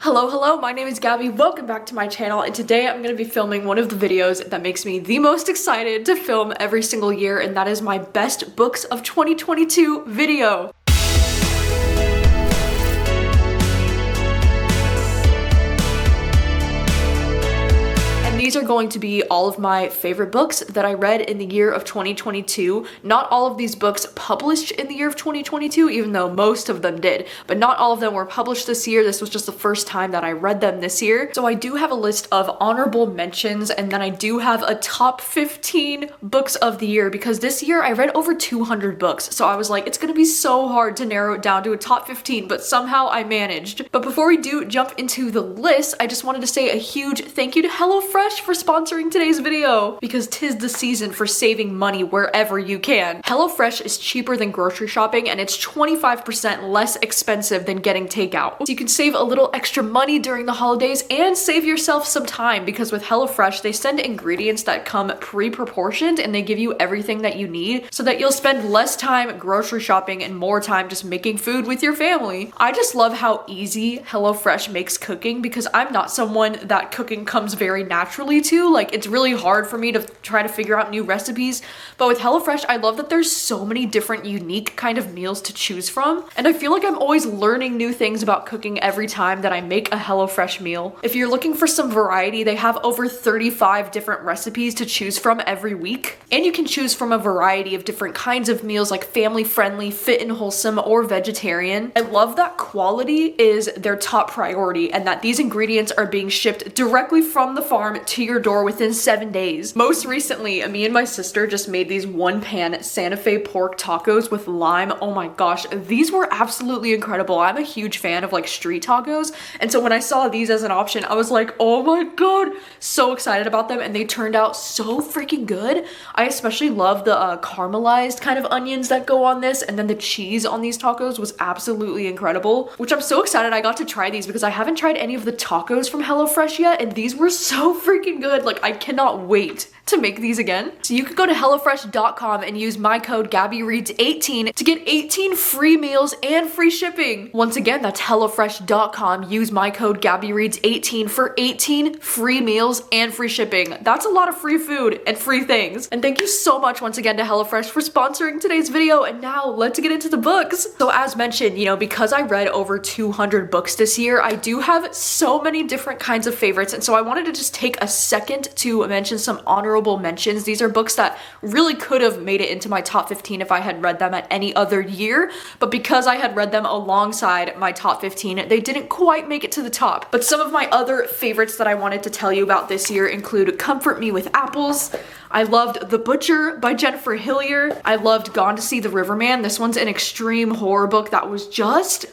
Hello, my name is Gabby. Welcome back to my channel, and today I'm going to be filming one of the videos that makes me the most excited to film every single year, and that is my best books of 2022 video. These are going to be all of my favorite books that I read in the year of 2022. Not all of these books published in the year of 2022, even though most of them did, but not all of them were published this year. This was just the first time that I read them this year. So I do have a list of honorable mentions, and then I do have a top 15 books of the year, because this year I read over 200 books. So I was like, it's gonna be so hard to narrow it down to a top 15, but somehow I managed. But before we do jump into the list, I just wanted to say a huge thank you to HelloFresh for sponsoring today's video, because 'tis the season for saving money wherever you can. HelloFresh is cheaper than grocery shopping, and it's 25% less expensive than getting takeout. So you can save a little extra money during the holidays and save yourself some time, because with HelloFresh, they send ingredients that come pre-proportioned and they give you everything that you need so that you'll spend less time grocery shopping and more time just making food with your family. I just love how easy HelloFresh makes cooking, because I'm not someone that cooking comes very naturally to. Like, it's really hard for me to try to figure out new recipes, but with HelloFresh, I love that there's so many different unique kind of meals to choose from, and I feel like I'm always learning new things about cooking every time that I make a HelloFresh meal. If you're looking for some variety, they have over 35 different recipes to choose from every week, and you can choose from a variety of different kinds of meals, like family friendly, fit and wholesome, or vegetarian. I love that quality is their top priority, and that these ingredients are being shipped directly from the farm to your door within 7 days. Most recently, me and my sister just made these one-pan Santa Fe pork tacos with lime. Oh my gosh, these were absolutely incredible. I'm a huge fan of like street tacos, and so when I saw these as an option, I was like, oh my god, so excited about them, and they turned out so freaking good. I especially love the caramelized kind of onions that go on this, and then the cheese on these tacos was absolutely incredible, which I'm so excited I got to try these, because I haven't tried any of the tacos from HelloFresh yet, and these were so freaking good. Like, I cannot wait to make these again. So you could go to HelloFresh.com and use my code gabbyreads18 to get 18 free meals and free shipping. Once again, that's HelloFresh.com. Use my code gabbyreads18 for 18 free meals and free shipping. That's a lot of free food and free things. And thank you so much once again to HelloFresh for sponsoring today's video. And now let's get into the books. So as mentioned, because I read over 200 books this year, I do have so many different kinds of favorites. And so I wanted to just take a second to mention some honorable mentions. These are books that really could have made it into my top 15 if I had read them at any other year, but because I had read them alongside my top 15, they didn't quite make it to the top. But some of my other favorites that I wanted to tell you about this year include Comfort Me with Apples. I loved The Butcher by Jennifer Hillier. I loved Gone to See the Riverman. This one's an extreme horror book that was just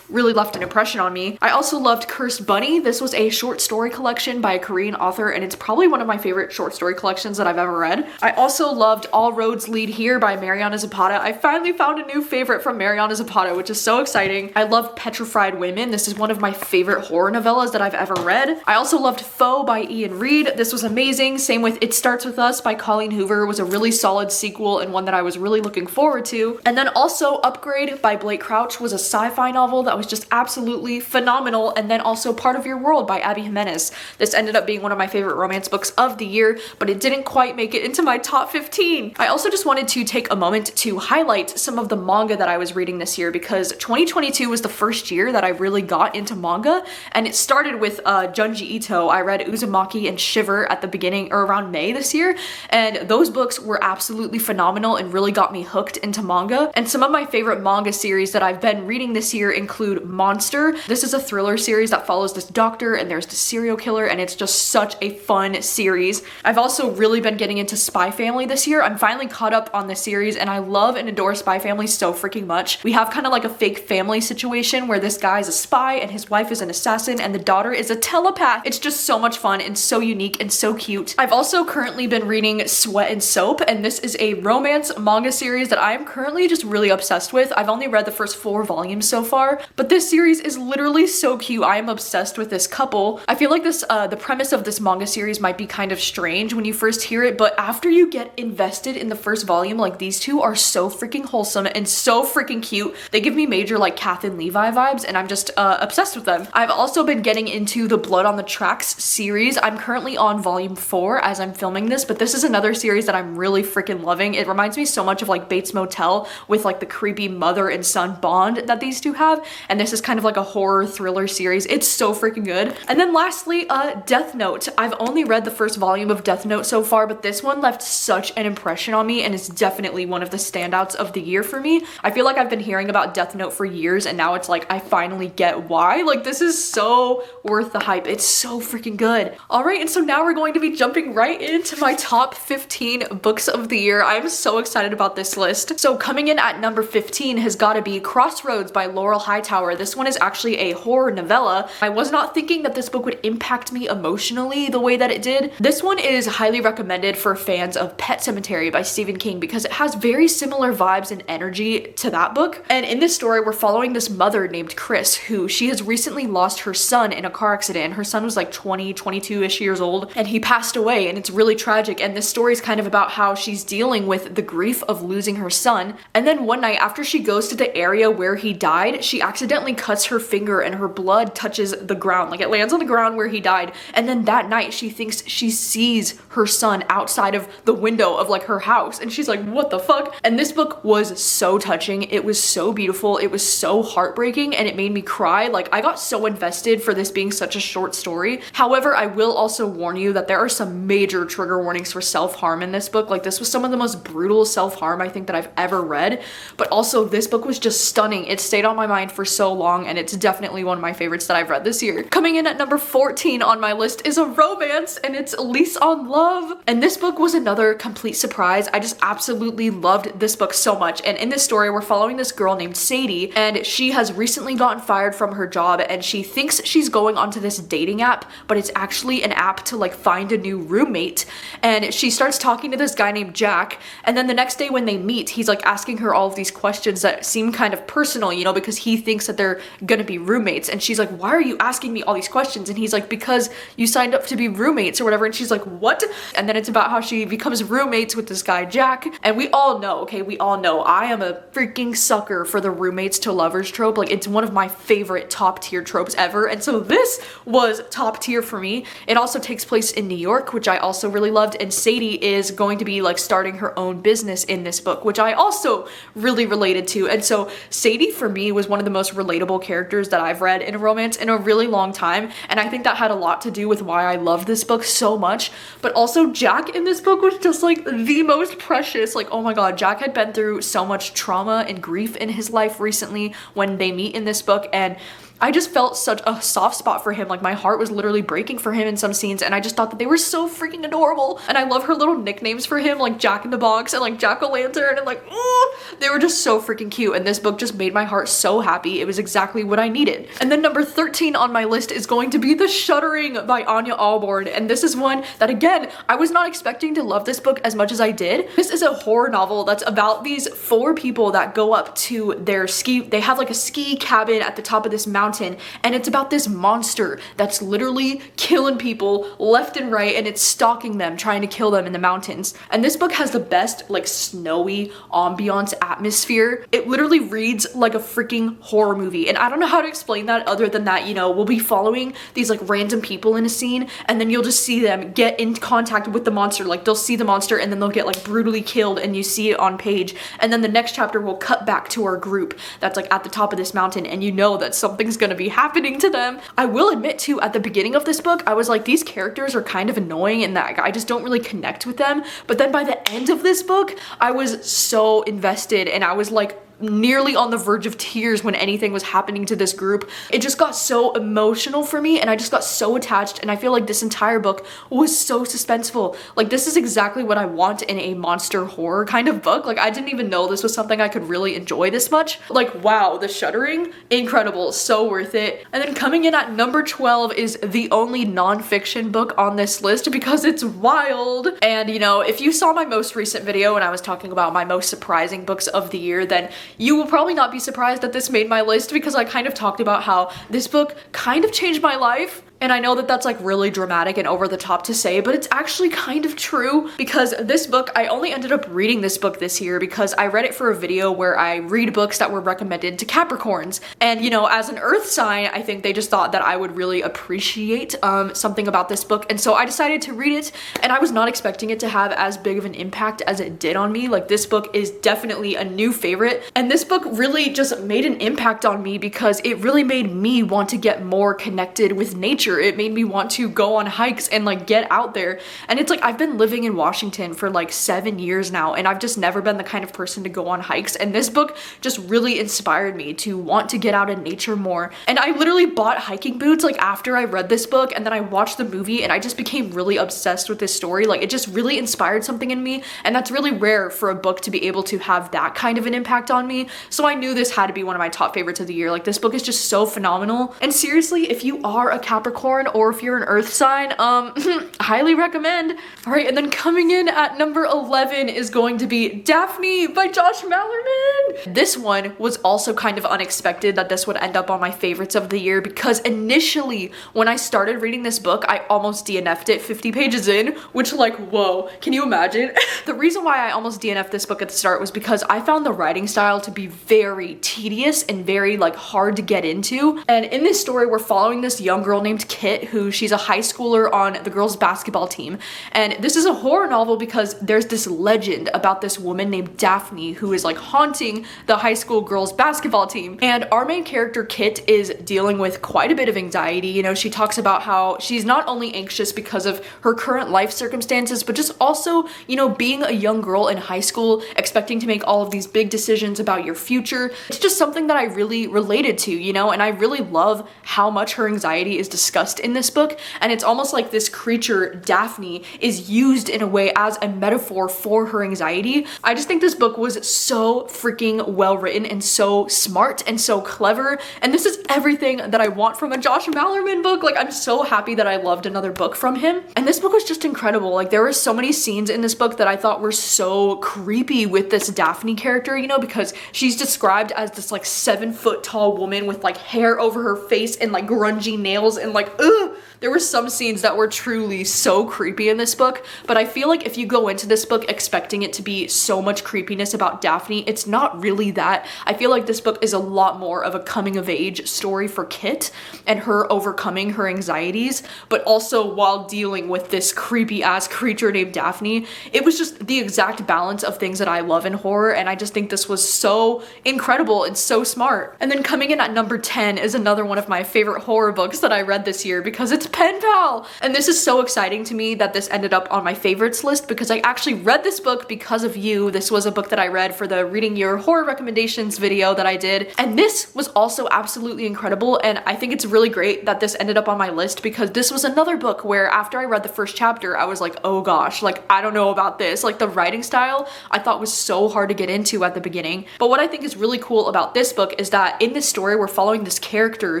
really left an impression on me. I also loved Cursed Bunny. This was a short story collection by a Korean author, and it's probably one of my favorite short story collections that I've ever read. I also loved All Roads Lead Here by Mariana Zapata. I finally found a new favorite from Mariana Zapata, which is so exciting. I loved Petrified Women. This is one of my favorite horror novellas that I've ever read. I also loved Foe by Ian Reid. This was amazing. Same with It Starts With Us by Colleen Hoover. It was a really solid sequel and one that I was really looking forward to. And then also Upgrade by Blake Crouch was a sci-fi novel that was just absolutely phenomenal, and then also Part of Your World by Abby Jimenez. This ended up being one of my favorite romance books of the year, but it didn't quite make it into my top 15. I also just wanted to take a moment to highlight some of the manga that I was reading this year, because 2022 was the first year that I really got into manga, and it started with Junji Ito. I read Uzumaki and Shiver at the beginning, or around May this year, and those books were absolutely phenomenal and really got me hooked into manga. And some of my favorite manga series that I've been reading this year include Monster. This is a thriller series that follows this doctor and there's this serial killer, and it's just such a fun series. I've also really been getting into Spy Family this year. I'm finally caught up on the series, and I love and adore Spy Family so freaking much. We have kind of like a fake family situation where this guy is a spy and his wife is an assassin and the daughter is a telepath. It's just so much fun and so unique and so cute. I've also currently been reading Sweat and Soap, and this is a romance manga series that I am currently just really obsessed with. I've only read the first 4 volumes so far, But this series is literally so cute. I am obsessed with this couple. I feel like this, the premise of this manga series might be kind of strange when you first hear it, but after you get invested in the first volume, like these two are so freaking wholesome and so freaking cute. They give me major like Kath and Levi vibes, and I'm just obsessed with them. I've also been getting into the Blood on the Tracks series. I'm currently on volume 4 as I'm filming this, but this is another series that I'm really freaking loving. It reminds me so much of like Bates Motel with like the creepy mother and son bond that these two have, and this is kind of like a horror thriller series. It's so freaking good. And then lastly, Death Note. I've only read the first volume of Death Note so far, but this one left such an impression on me and is definitely one of the standouts of the year for me. I feel like I've been hearing about Death Note for years, and now it's like I finally get why. Like, this is so worth the hype. It's so freaking good. All right, and so now we're going to be jumping right into my top 15 books of the year. I'm so excited about this list. So coming in at number 15 has got to be Crossroads by Laurel Hightower. This one is actually a horror novella. I was not thinking that this book would impact me emotionally the way that it did. This one is highly recommended for fans of Pet Sematary by Stephen King because it has very similar vibes and energy to that book. And in this story, we're following this mother named Chris, who she has recently lost her son in a car accident. Her son was like 20, 22-ish years old, and he passed away, and it's really tragic. And this story is kind of about how she's dealing with the grief of losing her son. And then one night after she goes to the area where he died, she accidentally cuts her finger and her blood touches the ground. Like, it lands on the ground where he died. And then that night she thinks she sees her son outside of the window of like her house, and she's like, what the fuck? And this book was so touching. It was so beautiful. It was so heartbreaking, and it made me cry. Like, I got so invested for this being such a short story. However, I will also warn you that there are some major trigger warnings for self-harm in this book. Like, this was some of the most brutal self-harm I think that I've ever read, but also this book was just stunning. It stayed on my mind for so long, and it's definitely one of my favorites that I've read this year. Coming in at number 14 on my list is a romance, and it's Lease on Love. And this book was another complete surprise. I just absolutely loved this book so much. And in this story, we're following this girl named Sadie, and she has recently gotten fired from her job, and she thinks she's going onto this dating app, but it's actually an app to like find a new roommate. And she starts talking to this guy named Jack, and then the next day when they meet, he's like asking her all of these questions that seem kind of personal, you know, because he thinks that they're gonna be roommates. And she's like, why are you asking me all these questions? And he's like, because you signed up to be roommates or whatever. And she's like, what? And then it's about how she becomes roommates with this guy Jack. And we all know, okay, we all know I am a freaking sucker for the roommates to lovers trope. Like, it's one of my favorite top tier tropes ever. And so this was top tier for me. It also takes place in New York, which I also really loved. And Sadie is going to be like starting her own business in this book, which I also really related to. And so Sadie for me was one of the most relatable characters that I've read in a romance in a really long time. And I think that had a lot to do with why I love this book so much. But also Jack in this book was just like the most precious. Like, oh my god, Jack had been through so much trauma and grief in his life recently when they meet in this book, and I just felt such a soft spot for him. Like, my heart was literally breaking for him in some scenes, and I just thought that they were so freaking adorable. And I love her little nicknames for him, like Jack in the Box and like Jack-o'-lantern, and like, ooh, they were just so freaking cute. And this book just made my heart so happy. It was exactly what I needed. And then number 13 on my list is going to be The Shuddering by Anya Alborn. And this is one that, again, I was not expecting to love this book as much as I did. This is a horror novel that's about these 4 people that go up to their they have like a ski cabin at the top of this mountain, and it's about this monster that's literally killing people left and right, and it's stalking them, trying to kill them in the mountains. And this book has the best like snowy ambiance atmosphere. It literally reads like a freaking horror movie, and I don't know how to explain that other than that, you know, we'll be following these like random people in a scene, and then you'll just see them get in contact with the monster. Like, they'll see the monster and then they'll get like brutally killed, and you see it on page, and then the next chapter will cut back to our group that's like at the top of this mountain, and you know that something's gonna be happening to them. I will admit too, at the beginning of this book, I was like, these characters are kind of annoying and that I just don't really connect with them. But then by the end of this book, I was so invested, and I was like nearly on the verge of tears when anything was happening to this group. It just got so emotional for me, and I just got so attached, and I feel like this entire book was so suspenseful. Like, this is exactly what I want in a monster horror kind of book. Like, I didn't even know this was something I could really enjoy this much. Like, wow, The Shuddering, incredible, so worth it. And then coming in at number 12 is the only non-fiction book on this list because it's wild. And you know, if you saw my most recent video when I was talking about my most surprising books of the year, then You will probably not be surprised that this made my list because I kind of talked about how this book kind of changed my life. And I know that that's like really dramatic and over the top to say, but it's actually kind of true because this book, I only ended up reading this book this year because I read it for a video where I read books that were recommended to Capricorns. And you know, as an earth sign, I think they just thought that I would really appreciate something about this book. And so I decided to read it, and I was not expecting it to have as big of an impact as it did on me. Like, this book is definitely a new favorite. And this book really just made an impact on me because it really made me want to get more connected with nature. It made me want to go on hikes and like get out there. And it's like, I've been living in Washington for like 7 years now, and I've just never been the kind of person to go on hikes. And this book just really inspired me to want to get out in nature more. And I literally bought hiking boots like after I read this book, and then I watched the movie, and I just became really obsessed with this story. Like, it just really inspired something in me, and that's really rare for a book to be able to have that kind of an impact on me. So I knew this had to be one of my top favorites of the year. Like, this book is just so phenomenal. And seriously, if you are a Capricorn or if you're an earth sign, highly recommend. All right, and then coming in at number 11 is going to be Daphne by Josh Malerman. This one was also kind of unexpected that this would end up on my favorites of the year because initially when I started reading this book, I almost DNF'd it 50 pages in, which, like, whoa, can you imagine? The reason why I almost DNF'd this book at the start was because I found the writing style to be very tedious and very like hard to get into. And in this story, we're following this young girl named Kit, who she's a high schooler on the girls' basketball team. And this is a horror novel because there's this legend about this woman named Daphne who is like haunting the high school girls' basketball team. And our main character, Kit, is dealing with quite a bit of anxiety. You know, she talks about how she's not only anxious because of her current life circumstances, but just also, you know, being a young girl in high school, expecting to make all of these big decisions about your future. It's just something that I really related to, you know, and I really love how much her anxiety is discussed in this book. And it's almost like this creature, Daphne, is used in a way as a metaphor for her anxiety. I just think this book was so freaking well written and so smart and so clever. And this is everything that I want from a Josh Malerman book. Like, I'm so happy that I loved another book from him. And this book was just incredible. Like, there were so many scenes in this book that I thought were so creepy with this Daphne character, you know, because she's described as this like 7-foot tall woman with like hair over her face and like grungy nails and like, ugh. There were some scenes that were truly so creepy in this book, but I feel like if you go into this book expecting it to be so much creepiness about Daphne, it's not really that. I feel like this book is a lot more of a coming of age story for Kit and her overcoming her anxieties, but also while dealing with this creepy ass creature named Daphne. It was just the exact balance of things that I love in horror, and I just think this was so incredible and so smart. And then coming in at number 10 is another one of my favorite horror books that I read this year because it's Pen Pal! And this is so exciting to me that this ended up on my favorites list because I actually read this book because of you. This was a book that I read for the Reading Your Horror Recommendations video that I did. And this was also absolutely incredible, and I think it's really great that this ended up on my list because this was another book where after I read the first chapter, I was like, oh gosh, like, I don't know about this. Like, the writing style I thought was so hard to get into at the beginning. But what I think is really cool about this book is that in this story, we're following this character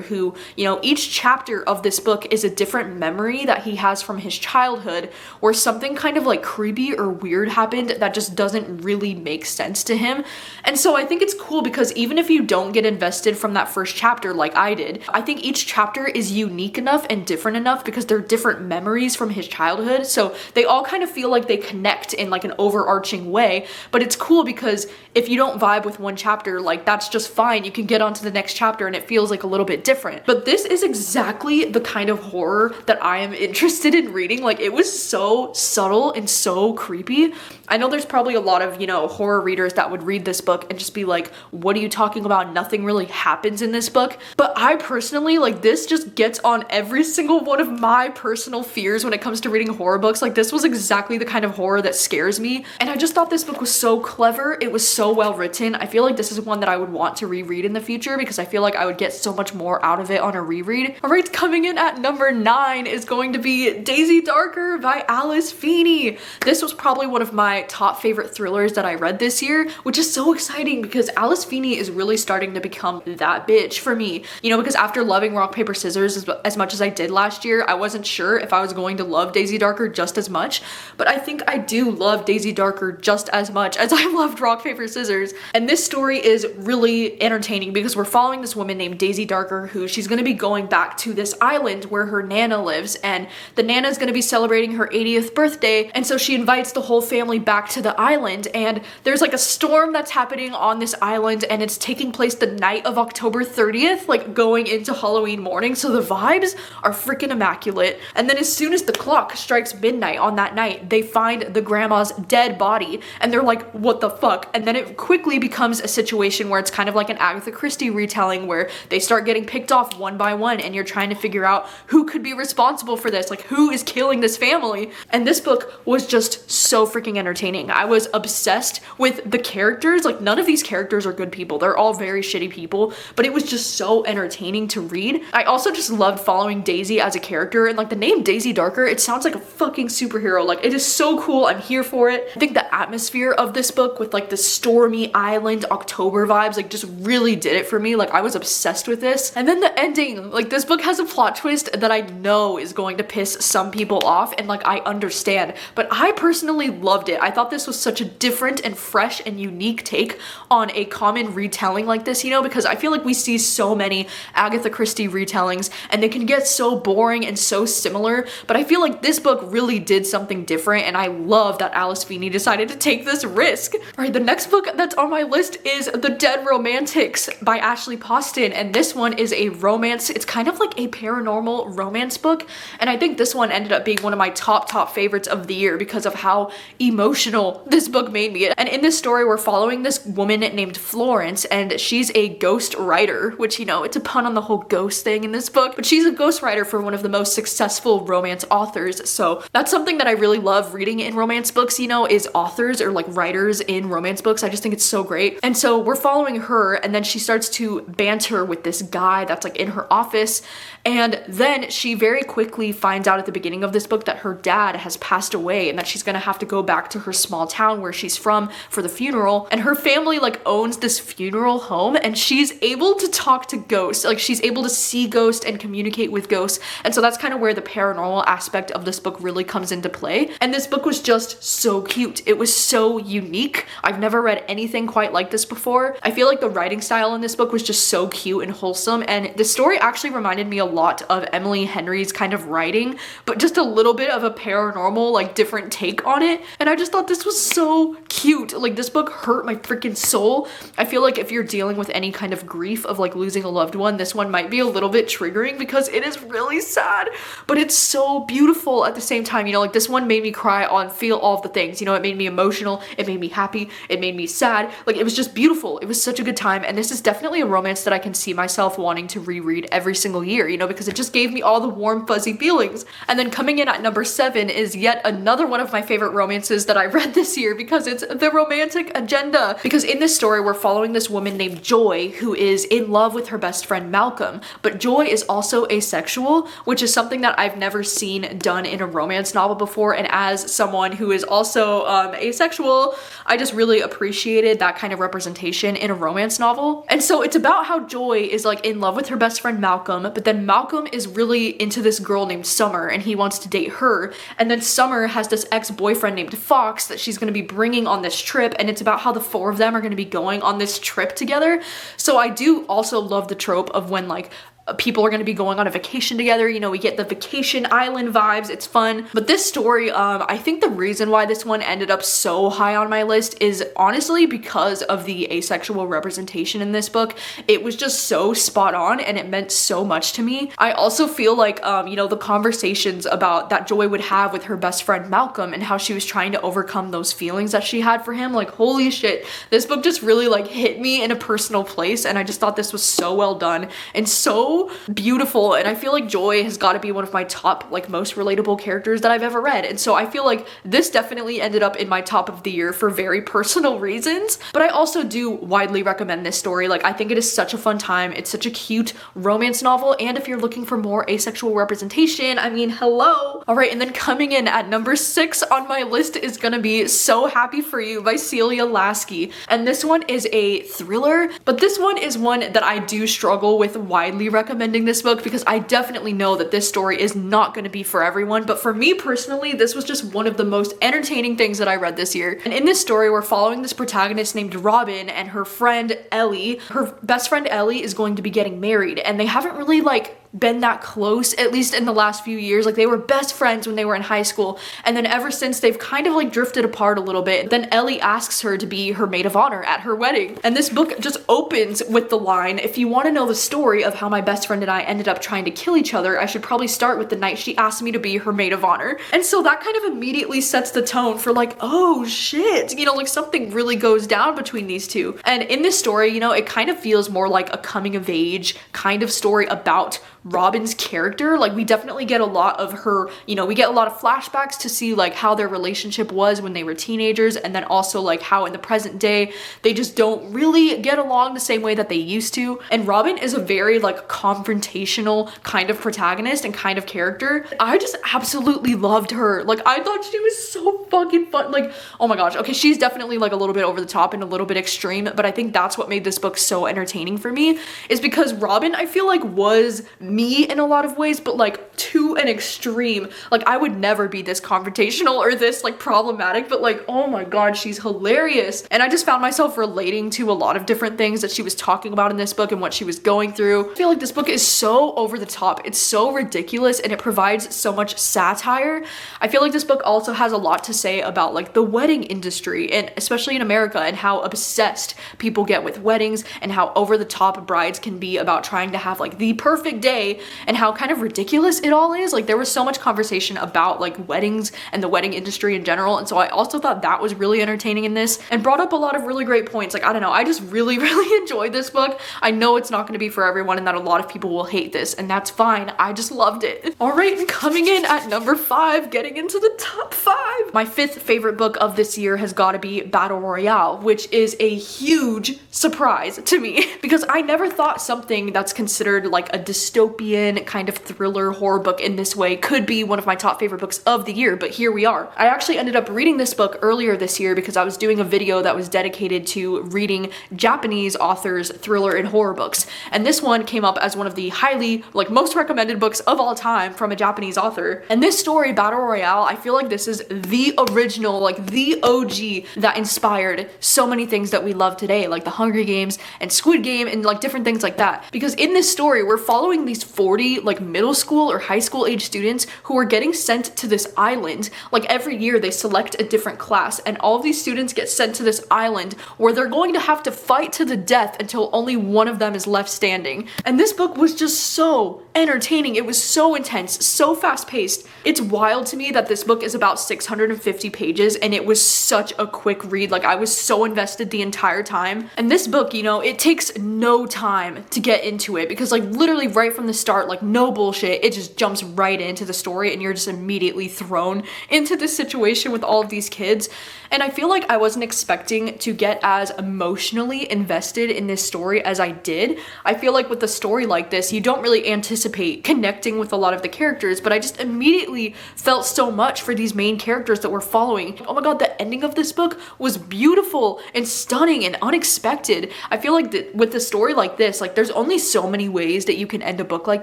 who, you know, each chapter of this book is a different memory that he has from his childhood where something kind of like creepy or weird happened that just doesn't really make sense to him. And so I think it's cool because even if you don't get invested from that first chapter like I did, I think each chapter is unique enough and different enough because they're different memories from his childhood. So they all kind of feel like they connect in like an overarching way, but it's cool because if you don't vibe with one chapter, like, that's just fine. You can get on to the next chapter and it feels like a little bit different. But this is exactly the kind of horror that I am interested in reading. Like, it was so subtle and so creepy. I know there's probably a lot of, you know, horror readers that would read this book and just be like, what are you talking about? Nothing really happens in this book. But I personally, like, this just gets on every single one of my personal fears when it comes to reading horror books. Like, this was exactly the kind of horror that scares me. And I just thought this book was so clever. It was so well written. I feel like this is one that I would want to reread in the future because I feel like I would get so much more out of it on a reread. All right, coming coming in at number 9 is going to be Daisy Darker by Alice Feeney. This was probably one of my top favorite thrillers that I read this year, which is so exciting because Alice Feeney is really starting to become that bitch for me. You know, because after loving Rock, Paper, Scissors as much as I did last year, I wasn't sure if I was going to love Daisy Darker just as much, but I think I do love Daisy Darker just as much as I loved Rock, Paper, Scissors. And this story is really entertaining because we're following this woman named Daisy Darker who she's going to be going back to this island where her Nana lives, and the Nana is going to be celebrating her 80th birthday, and so she invites the whole family back to the island, and there's like a storm that's happening on this island, and it's taking place the night of October 30th, like going into Halloween morning, so the vibes are freaking immaculate. And then as soon as the clock strikes midnight on that night, they find the grandma's dead body, and they're like, what the fuck? And then it quickly becomes a situation where it's kind of like an Agatha Christie retelling where they start getting picked off one by one, and you're trying to figure out who could be responsible for this, like who is killing this family. And this book was just so freaking entertaining. I was obsessed with the characters. Like, none of these characters are good people. They're all very shitty people, but it was just so entertaining to read. I also just loved following Daisy as a character, and like the name Daisy Darker, it sounds like a fucking superhero. Like, it is so cool. I'm here for it. I think the atmosphere of this book with like the stormy island October vibes, like, just really did it for me. Like, I was obsessed with this. And then the ending, like, this book has a plot twist that I know is going to piss some people off, and like, I understand, but I personally loved it. I thought this was such a different and fresh and unique take on a common retelling like this, you know, because I feel like we see so many Agatha Christie retellings and they can get so boring and so similar, but I feel like this book really did something different, and I love that Alice Feeney decided to take this risk. All right, the next book that's on my list is The Dead Romantics by Ashley Poston, and this one is a romance. It's kind of like a paranormal romance book, and I think this one ended up being one of my top favorites of the year because of how emotional this book made me. And in this story, we're following this woman named Florence, and she's a ghost writer, which, you know, it's a pun on the whole ghost thing in this book, but she's a ghost writer for one of the most successful romance authors. So that's something that I really love reading in romance books, you know, is authors or like writers in romance books. I just think it's so great. And so we're following her, and then she starts to banter with this guy that's like in her office, and then she very quickly finds out at the beginning of this book that her dad has passed away and that she's gonna have to go back to her small town where she's from for the funeral. And her family like owns this funeral home, and she's able to talk to ghosts. Like, she's able to see ghosts and communicate with ghosts, and so that's kind of where the paranormal aspect of this book really comes into play. And this book was just so cute. It was so unique. I've never read anything quite like this before. I feel like the writing style in this book was just so cute and wholesome, and the story actually reminded me a lot of Emily Henry's kind of writing, but just a little bit of a paranormal, like, different take on it. And I just thought this was so cute. Like, this book hurt my freaking soul. I feel like if you're dealing with any kind of grief of like losing a loved one, this one might be a little bit triggering because it is really sad, but it's so beautiful at the same time. You know, like, this one made me cry on feel all of the things. You know, it made me emotional, it made me happy, it made me sad. Like, it was just beautiful. It was such a good time, and this is definitely a romance that I can see myself wanting to reread every single year, you know, because it just gave me all the warm fuzzy feelings. And then coming in at number 7 is yet another one of my favorite romances that I read this year because it's The Romantic Agenda. Because in this story, we're following this woman named Joy who is in love with her best friend Malcolm, but Joy is also asexual, which is something that I've never seen done in a romance novel before. And as someone who is also asexual, I just really appreciated that kind of representation in a romance novel. And so it's about how Joy is like in love with her best friend Malcolm, but then Malcolm is really into this girl named Summer and he wants to date her. And then Summer has this ex-boyfriend named Fox that she's going to be bringing on this trip, and it's about how the four of them are going to be going on this trip together. So I do also love the trope of when like people are going to be going on a vacation together. You know, we get the vacation island vibes. It's fun. But this story, I think the reason why this one ended up so high on my list is honestly because of the asexual representation in this book. It was just so spot on and it meant so much to me. I also feel like, you know, the conversations about that Joy would have with her best friend Malcolm and how she was trying to overcome those feelings that she had for him, like, holy shit, this book just really like hit me in a personal place, and I just thought this was so well done and so so beautiful, and I feel like Joy has got to be one of my top, like, most relatable characters that I've ever read. And so I feel like this definitely ended up in my top of the year for very personal reasons. But I also do widely recommend this story. Like, I think it is such a fun time. It's such a cute romance novel, and if you're looking for more asexual representation, I mean, hello. All right, and then coming in at number 6 on my list is gonna be So Happy For You by Celia Lasky. And this one is a thriller, but this one is one that I do struggle with widely recommending this book, because I definitely know that this story is not going to be for everyone. But for me personally, this was just one of the most entertaining things that I read this year. And in this story, we're following this protagonist named Robin and her friend Ellie. Her best friend Ellie is going to be getting married, and they haven't really like been that close, at least in the last few years. Like, they were best friends when they were in high school, and then ever since they've kind of like drifted apart a little bit. Then Ellie asks her to be her maid of honor at her wedding, and this book just opens with the line, "If you want to know the story of how my best friend and I ended up trying to kill each other, I should probably start with the night she asked me to be her maid of honor." And so that kind of immediately sets the tone for like, oh shit, you know, like something really goes down between these two. And in this story, you know, it kind of feels more like a coming of age kind of story about Robin's character. Like, we definitely get a lot of her, you know, we get a lot of flashbacks to see like how their relationship was when they were teenagers, and then also like how in the present day they just don't really get along the same way that they used to. And Robin is a very like confrontational kind of protagonist and kind of character. I just absolutely loved her. Like, I thought she was so fucking fun. Like, oh my gosh, okay, she's definitely like a little bit over the top and a little bit extreme, but I think that's what made this book so entertaining for me, is because Robin, I feel like, was me in a lot of ways, but like to an extreme. Like, I would never be this confrontational or this like problematic, but like, oh my god, she's hilarious. And I just found myself relating to a lot of different things that she was talking about in this book and what she was going through. I feel like this book is so over the top, it's so ridiculous, and it provides so much satire. I feel like this book also has a lot to say about like the wedding industry, and especially in America, and how obsessed people get with weddings, and how over the top brides can be about trying to have like the perfect day, and how kind of ridiculous it all is. Like, there was so much conversation about like weddings and the wedding industry in general, and so I also thought that was really entertaining in this, and brought up a lot of really great points. Like, I don't know, I just really enjoyed this book. I know it's not going to be for everyone, and that a lot of people will hate this, and that's fine. I just loved it. All right, and coming in at number 5, getting into the top 5, my 5th favorite book of this year has got to be Battle Royale, which is a huge surprise to me, because I never thought something that's considered like a dystopian kind of thriller horror book in this way could be one of my top favorite books of the year, but here we are. I actually ended up reading this book earlier this year because I was doing a video that was dedicated to reading Japanese authors' thriller and horror books, and this one came up as one of the highly, like, most recommended books of all time from a Japanese author. And this story, Battle Royale, I feel like this is the original, like the OG that inspired so many things that we love today, like the Hunger Games and Squid Game and like different things like that. Because in this story, we're following these 40 like middle school or high school age students who are getting sent to this island. Like, every year they select a different class, and all of these students get sent to this island where they're going to have to fight to the death until only one of them is left standing. And this book was just so entertaining. It was so intense, so fast paced. It's wild to me that this book is about 650 pages, and it was such a quick read. Like, I was so invested the entire time. And this book, you know, it takes no time to get into it, because like literally right from the start, like no bullshit, it just jumps right into the story, and you're just immediately thrown into this situation with all of these kids. And I feel like I wasn't expecting to get as emotionally invested in this story as I did. I feel like with a story like this, you don't really anticipate connecting with a lot of the characters, but I just immediately felt so much for these main characters that we're following. Oh my god, the ending of this book was beautiful and stunning and unexpected. I feel like with a story like this, like there's only so many ways that you can end a book like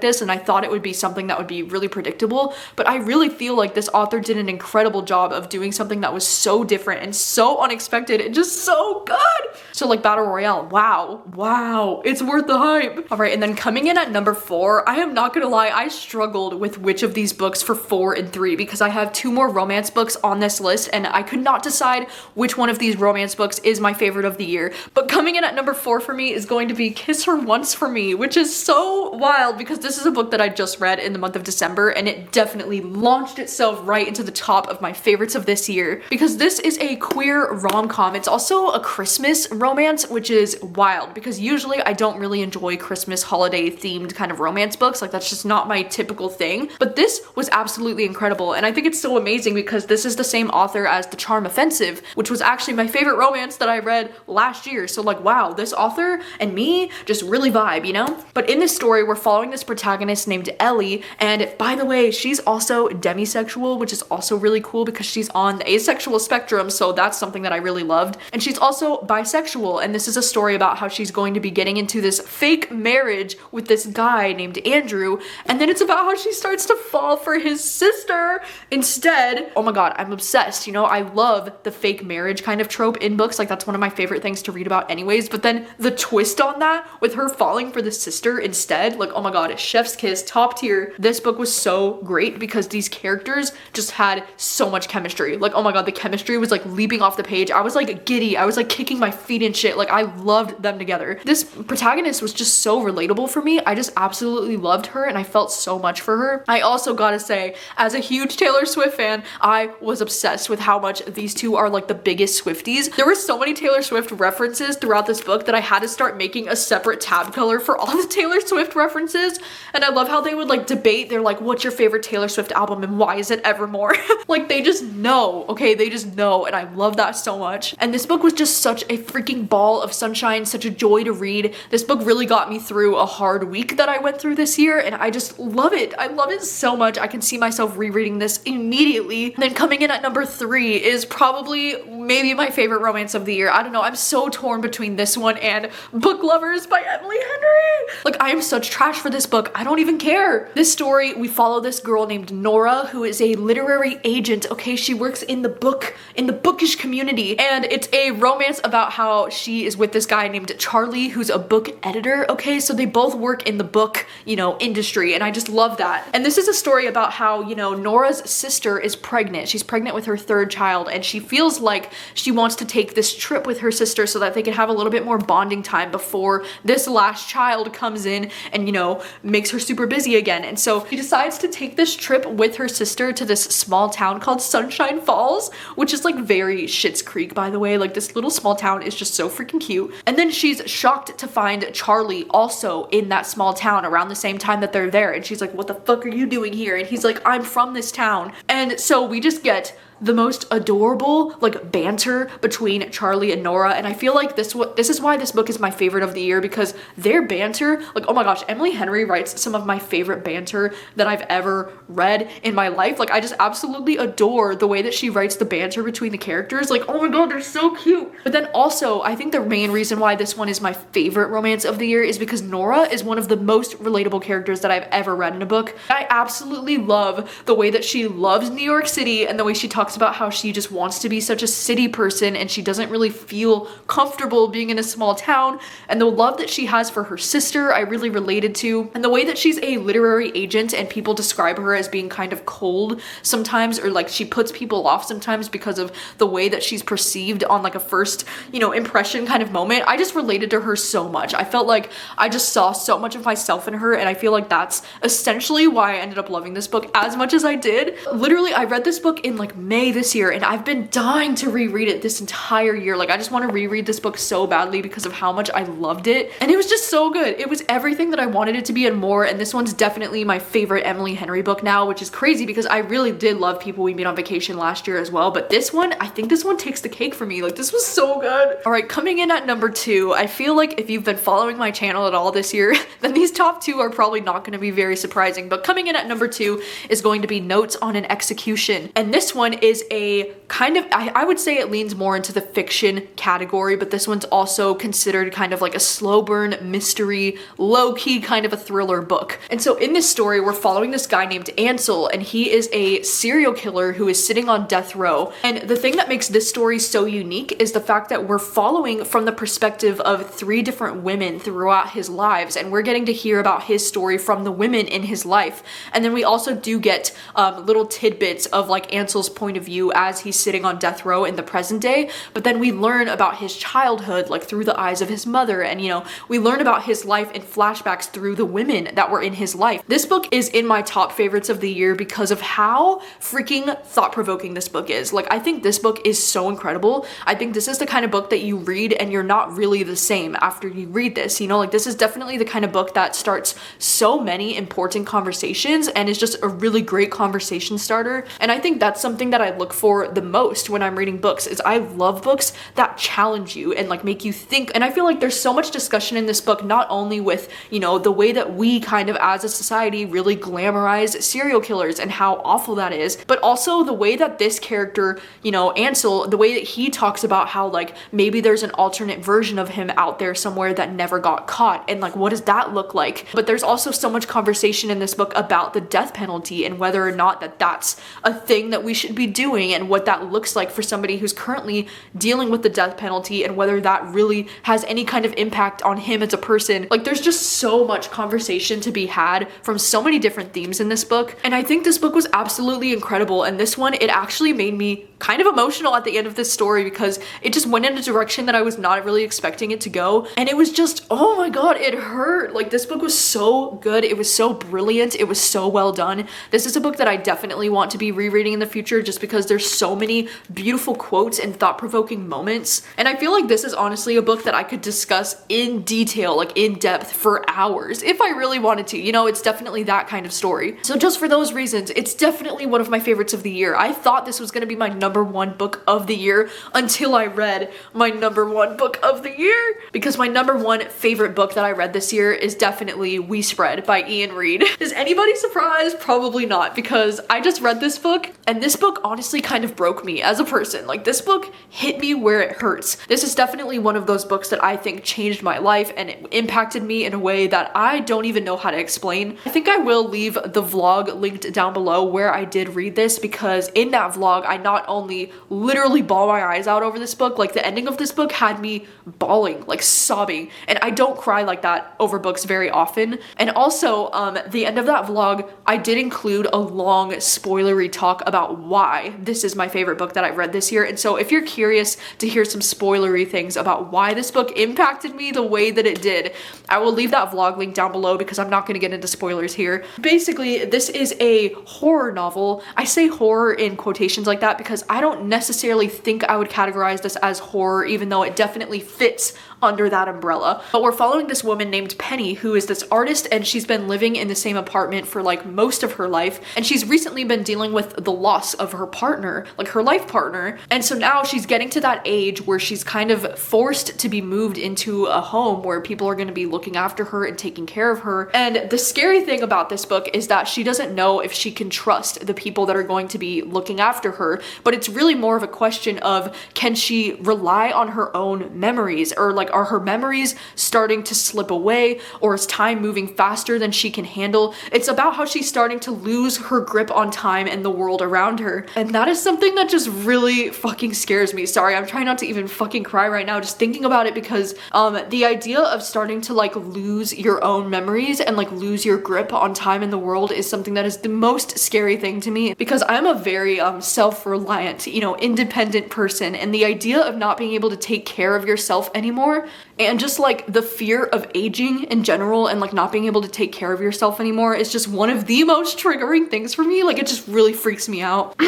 this, and I thought it would be something that would be really predictable, but I really feel like this author did an incredible job of doing something that was so different and so unexpected and just so good. So like Battle Royale, wow, it's worth the hype. All right, and then coming in at number 4, I am not gonna lie, I struggled with which of these books for 4 and 3, because I have 2 more romance books on this list, and I could not decide which one of these romance books is my favorite of the year. But coming in at number 4 for me is going to be Kiss Her Once for Me, which is so wild because this is a book that I just read in the month of December, and it definitely launched itself right into the top of my favorites of this year, because this is a queer rom-com. It's also a Christmas romance, which is wild because usually I don't really enjoy Christmas holiday themed kind of romance books. Like that's just not my typical thing. But this was absolutely incredible. And I think it's so amazing because this is the same author as The Charm Offensive, which was actually my favorite romance that I read last year. So like, wow, this author and me just really vibe, you know? But in this story, we're following this protagonist named Ellie. And by the way, she's also demisexual, which is also really cool because she's on the asexual spectrum. So that's something that I really loved. And she's also bisexual. And this is a story about how she's going to be getting into this fake marriage with this guy named Andrew. And then it's about how she starts to fall for his sister instead. Oh my God, I'm obsessed. You know, I love the fake marriage kind of trope in books. Like that's one of my favorite things to read about anyways. But then the twist on that with her falling for the sister instead, like, oh my God, chef's kiss, top tier. This book was so great because these characters just had so much chemistry. Like, oh my God, the chemistry was like leaping off the page. I was like giddy. I was like kicking my feet and shit. Like I loved them together. This protagonist was just so relatable for me. I just absolutely loved her and I felt so much for her. I also gotta say, as a huge Taylor Swift fan, I was obsessed with how much these two are like the biggest Swifties. There were so many Taylor Swift references throughout this book that I had to start making a separate tab color for all the Taylor Swift references. And I love how they would like debate. They're like, what's your favorite Taylor Swift album and why is it Evermore? Like they just know, okay? They just know. And I love that so much. And this book was just such a freaking ball of sunshine, such a joy to read. This book really got me through a hard week that I went through this year and I just love it. I love it so much. I can see myself rereading this immediately. And then coming in at number 3 is probably maybe my favorite romance of the year. I don't know. I'm so torn between this one and Book Lovers by Emily Henry. Like I am such trash for this book. I don't even care. This story, we follow this girl named Nora who is a literary agent. Okay, she works in the bookish community and it's a romance about how she is with this guy named Charlie who's a book editor. Okay, so they both work in the book, you know, industry and I just love that. And this is a story about how, you know, Nora's sister is pregnant. She's pregnant with her 3rd child and she feels like she wants to take this trip with her sister so that they can have a little bit more bonding time before this last child comes in and, you know, makes her super busy again. And so she decides to take this trip with her sister to this small town called Sunshine Falls, which is like very Schitt's Creek, by the way. Like this little small town is just so freaking cute. And then she's shocked to find Charlie also in that small town around the same time that they're there. And she's like, what the fuck are you doing here? And he's like, I'm from this town. And so we just get the most adorable like banter between Charlie and Nora, and I feel like this is why this book is my favorite of the year because their banter, like, oh my gosh, Emily Henry writes some of my favorite banter that I've ever read in my life. Like I just absolutely adore the way that she writes the banter between the characters. Like, oh my God, they're so cute. But then also I think the main reason why this one is my favorite romance of the year is because Nora is one of the most relatable characters that I've ever read in a book. I absolutely love the way that she loves New York City and the way she talks about how she just wants to be such a city person and she doesn't really feel comfortable being in a small town, and the love that she has for her sister I really related to, and the way that she's a literary agent and people describe her as being kind of cold sometimes, or like she puts people off sometimes because of the way that she's perceived on like a first, you know, impression kind of moment. I just related to her so much. I felt like I just saw so much of myself in her, and I feel like that's essentially why I ended up loving this book as much as I did. Literally, I read this book in like May this year and I've been dying to reread it this entire year. Like I just want to reread this book so badly because of how much I loved it, and it was just so good. It was everything that I wanted it to be and more, and this one's definitely my favorite Emily Henry book now, which is crazy because I really did love People We Meet on Vacation last year as well, but this one, I think this one takes the cake for me. Like this was so good. All right, coming in at number 2, I feel like if you've been following my channel at all this year, then these top 2 are probably not going to be very surprising, but coming in at number 2 is going to be Notes on an Execution, and this one is a kind of, I would say it leans more into the fiction category, but this one's also considered kind of like a slow burn mystery, low-key kind of a thriller book. And so in this story, we're following this guy named Ansel, and he is a serial killer who is sitting on death row. And the thing that makes this story so unique is the fact that we're following from the perspective of 3 different women throughout his lives, and we're getting to hear about his story from the women in his life. And then we also do get little tidbits of like Ansel's point point of view as he's sitting on death row in the present day, but then we learn about his childhood like through the eyes of his mother, and you know, we learn about his life in flashbacks through the women that were in his life. This book is in my top favorites of the year because of how freaking thought-provoking this book is. Like, I think this book is so incredible. I think this is the kind of book that you read and you're not really the same after you read this, you know, like this is definitely the kind of book that starts so many important conversations and is just a really great conversation starter. And I think that's something that I look for the most when I'm reading books, is I love books that challenge you and like make you think. And I feel like there's so much discussion in this book, not only with, you know, the way that we kind of as a society really glamorize serial killers and how awful that is, but also the way that this character, you know, Ansel, the way that he talks about how like maybe there's an alternate version of him out there somewhere that never got caught, and like what does that look like? But there's also so much conversation in this book about the death penalty and whether or not that's a thing that we should be doing, and what that looks like for somebody who's currently dealing with the death penalty, and whether that really has any kind of impact on him as a person. Like, there's just so much conversation to be had from so many different themes in this book, and I think this book was absolutely incredible. And this one, it actually made me kind of emotional at the end of this story because it just went in a direction that I was not really expecting it to go, and it was just, oh my god, it hurt. Like, this book was so good, it was so brilliant, it was so well done. This is a book that I definitely want to be rereading in the future just because there's so many beautiful quotes and thought-provoking moments, and I feel like this is honestly a book that I could discuss in detail, like in depth, for hours if I really wanted to. You know, it's definitely that kind of story. So just for those reasons, it's definitely one of my favorites of the year. I thought this was going to be my #1 book of the year until I read my #1 book of the year, because my #1 favorite book that I read this year is definitely We Spread by Ian Reid. Is anybody surprised? Probably not, because I just read this book and this book honestly kind of broke me as a person. Like, this book hit me where it hurts. This is definitely one of those books that I think changed my life and it impacted me in a way that I don't even know how to explain. I think I will leave the vlog linked down below where I did read this, because in that vlog I not only literally bawled my eyes out over this book, like the ending of this book had me bawling, like sobbing, and I don't cry like that over books very often. And also the end of that vlog, I did include a long spoilery talk about why this is my favorite book that I've read this year. And so if you're curious to hear some spoilery things about why this book impacted me the way that it did, I will leave that vlog link down below because I'm not going to get into spoilers here. Basically, this is a horror novel. I say horror in quotations like that because I don't necessarily think I would categorize this as horror, even though it definitely fits under that umbrella. But we're following this woman named Penny, who is this artist, and she's been living in the same apartment for like most of her life, and she's recently been dealing with the loss of her partner, like her life partner. And so now she's getting to that age where she's kind of forced to be moved into a home where people are going to be looking after her and taking care of her. And the scary thing about this book is that she doesn't know if she can trust the people that are going to be looking after her, but it's really more of a question of, can she rely on her own memories, or like, are her memories starting to slip away, or is time moving faster than she can handle? It's about how she's starting to lose her grip on time and the world around her, and that is something that just really fucking scares me. Sorry, I'm trying not to even fucking cry right now just thinking about it, because the idea of starting to like lose your own memories and like lose your grip on time in the world is something that is the most scary thing to me, because I'm a very self-reliant, you know, independent person, and the idea of not being able to take care of yourself anymore, and just like the fear of aging in general and like not being able to take care of yourself anymore is just one of the most triggering things for me. Like, it just really freaks me out.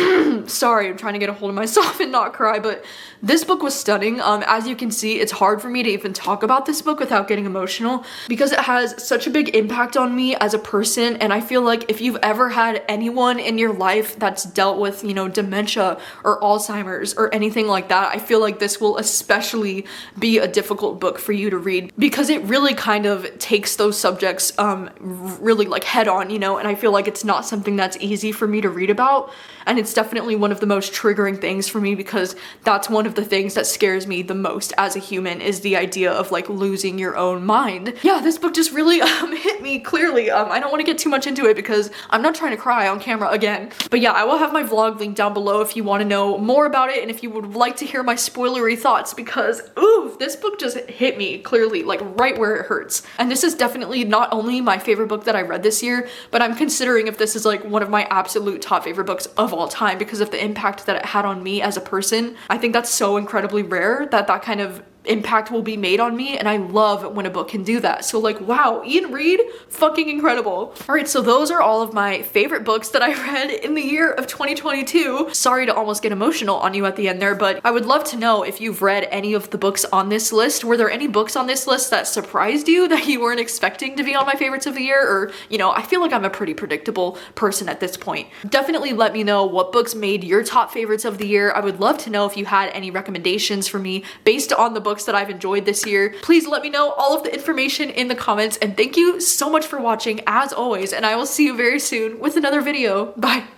Sorry, I'm trying to get a hold of myself and not cry, but this book was stunning. As you can see, it's hard for me to even talk about this book without getting emotional because it has such a big impact on me as a person. And I feel like if you've ever had anyone in your life that's dealt with, you know, dementia or Alzheimer's or anything like that, I feel like this will especially be a difficult book for you to read, because it really kind of takes those subjects really like head on, you know, and I feel like it's not something that's easy for me to read about. And it's definitely one of the most triggering things for me, because that's one of the things that scares me the most as a human, is the idea of like losing your own mind. Yeah, this book just really hit me clearly. I don't want to get too much into it because I'm not trying to cry on camera again. But yeah, I will have my vlog linked down below if you want to know more about it and if you would like to hear my spoilery thoughts, because ooh, this book just just hit me clearly, like right where it hurts. And this is definitely not only my favorite book that I read this year, but I'm considering if this is like one of my absolute top favorite books of all time because of the impact that it had on me as a person. I think that's so incredibly rare that that kind of impact will be made on me, and I love when a book can do that. So like, wow, Ian Reid, fucking incredible. All right, so those are all of my favorite books that I read in the year of 2022. Sorry to almost get emotional on you at the end there, but I would love to know if you've read any of the books on this list. Were there any books on this list that surprised you that you weren't expecting to be on my favorites of the year? Or, you know, I feel like I'm a pretty predictable person at this point. Definitely let me know what books made your top favorites of the year. I would love to know if you had any recommendations for me based on the books that I've enjoyed this year. Please let me know all of the information in the comments, and thank you so much for watching as always, and I will see you very soon with another video. Bye.